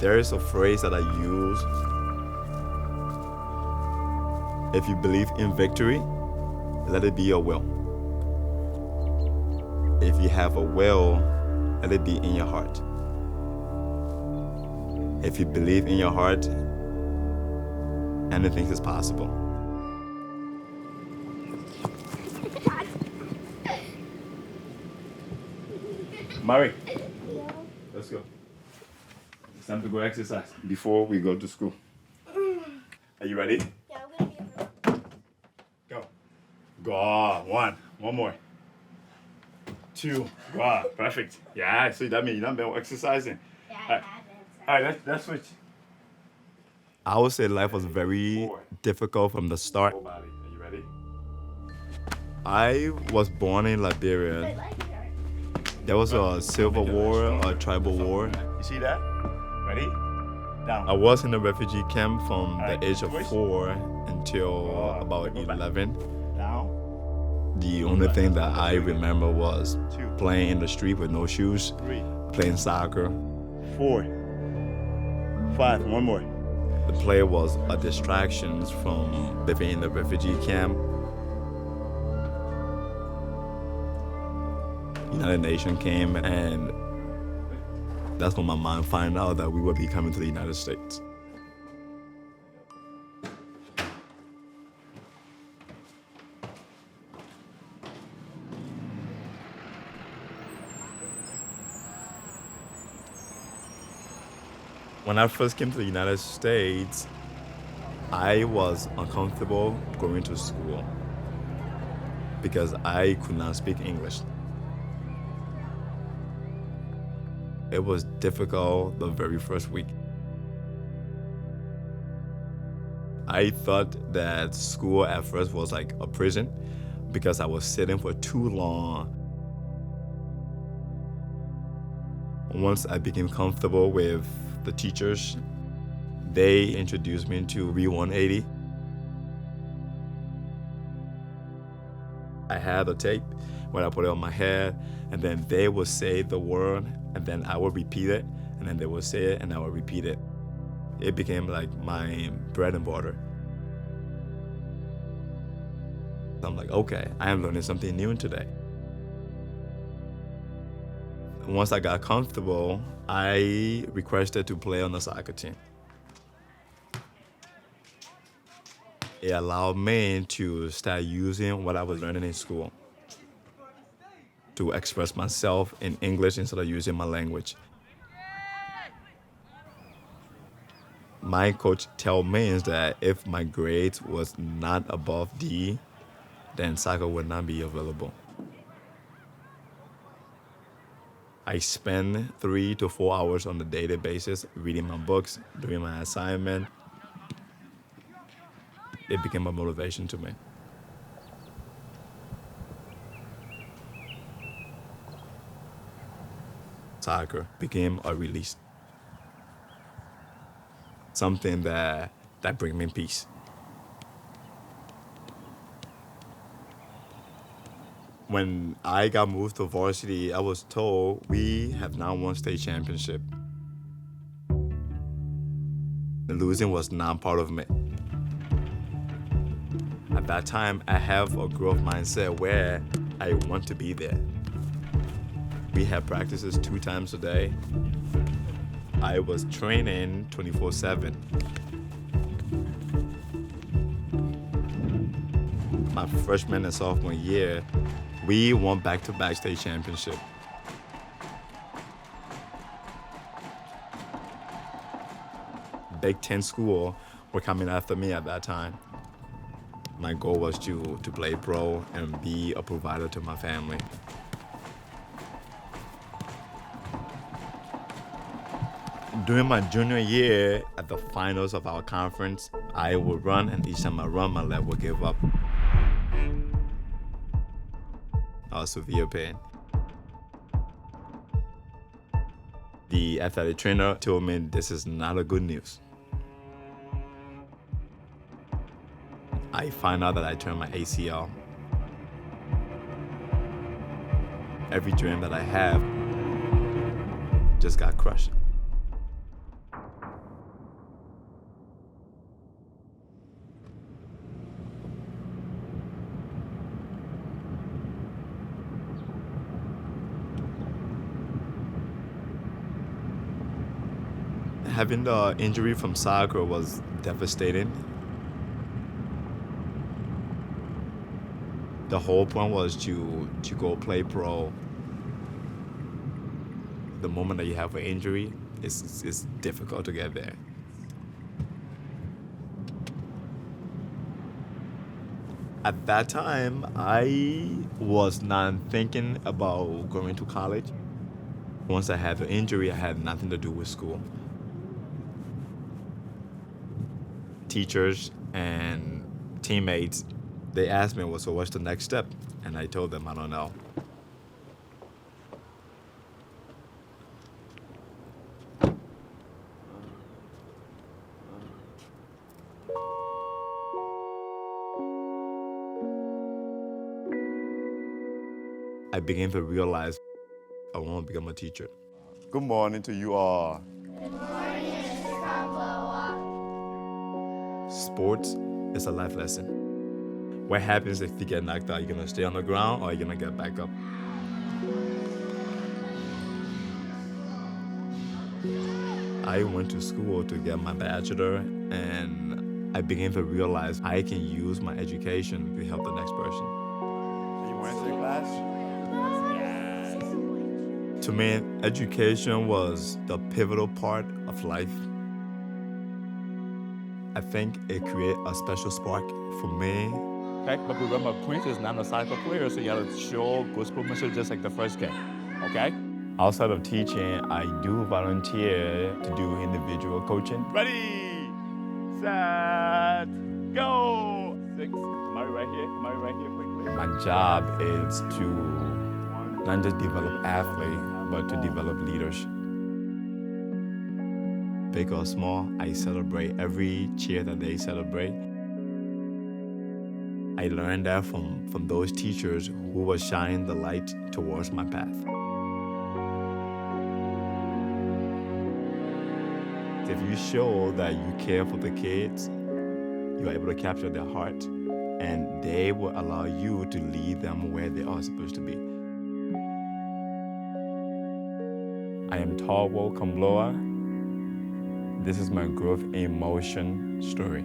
There is a phrase that I use. If you believe in victory, let it be your will. If you have a will, let it be in your heart. If you believe in your heart, anything is possible. Mari, let's go. It's time to go exercise before we go to school. Are you ready? Yeah, I'm gonna be ready. Go. Go. One more. Two. Go. Perfect. Yeah, so that means you've not been exercising. Yeah, I Alright. haven't. All right, let's switch. I would say life was very difficult from the start. Are you ready? I was born in Liberia. There was a civil war, a tribal war. You see that? Ready? Down. I was in a refugee camp from the age of 4 until about 11. Down. The only thing that I remember was playing in the street with no shoes, 3, playing soccer. 4, 5. One more. The play was a distraction from living in the refugee camp. United Nations came, and that's when my mom found out that we would be coming to the United States. When I first came to the United States, I was uncomfortable going to school because I could not speak English. It was difficult the very first week. I thought that school at first was like a prison because I was sitting for too long. Once I became comfortable with the teachers, they introduced me to V180. I had a tape when I put it on my head, and then they would say the word, and then I would repeat it, and then they would say it, and I would repeat it. It became like my bread and butter. I'm like, okay, I am learning something new today. Once I got comfortable, I requested to play on the soccer team. It allowed me to start using what I was learning in school to express myself in English instead of using my language. My coach told me is that if my grades was not above D, then soccer would not be available. I spend 3 to 4 hours on a daily basis reading my books, doing my assignment. It became a motivation to me. Soccer became a release. Something that brings me peace. When I got moved to varsity, I was told we have now won state championship. The losing was not part of me. At that time, I have a growth mindset where I want to be there. We had practices 2 times a day. I was training 24/7. My freshman and sophomore year, we won back-to-back state championship. Big Ten school were coming after me at that time. My goal was to play pro and be a provider to my family. During my junior year, at the finals of our conference, I would run, and each time I run, my leg would give up. Severe pain. The athletic trainer told me this is not a good news. I found out that I turned my ACL. Every dream that I have just got crushed. Having the injury from soccer was devastating. The whole point was to go play pro. The moment that you have an injury, it's difficult to get there. At that time, I was not thinking about going to college. Once I had the injury, I had nothing to do with school. Teachers and teammates, they asked me, well, so what's the next step? And I told them, I don't know. I began to realize I want to become a teacher. Good morning to you all. Sports is a life lesson. What happens if you get knocked out? You're gonna stay on the ground or you're gonna get back up? I went to school to get my bachelor, and I began to realize I can use my education to help the next person. You went to the class? Yes. To me, education was the pivotal part of life. I think it created a special spark for me. Okay, but remember, Prince is not a soccer player, so you gotta show good sportsmanship just like the first game. Okay? Outside of teaching, I do volunteer to do individual coaching. Ready, set, go. 6. Murray right here, quickly. My job is to not just develop athletes, but to develop leaders. Big or small, I celebrate every cheer that they celebrate. I learned that from those teachers who were shining the light towards my path. If you show that you care for the kids, you are able to capture their heart, and they will allow you to lead them where they are supposed to be. I am Tarwo Konbloa. This is my growth in motion story.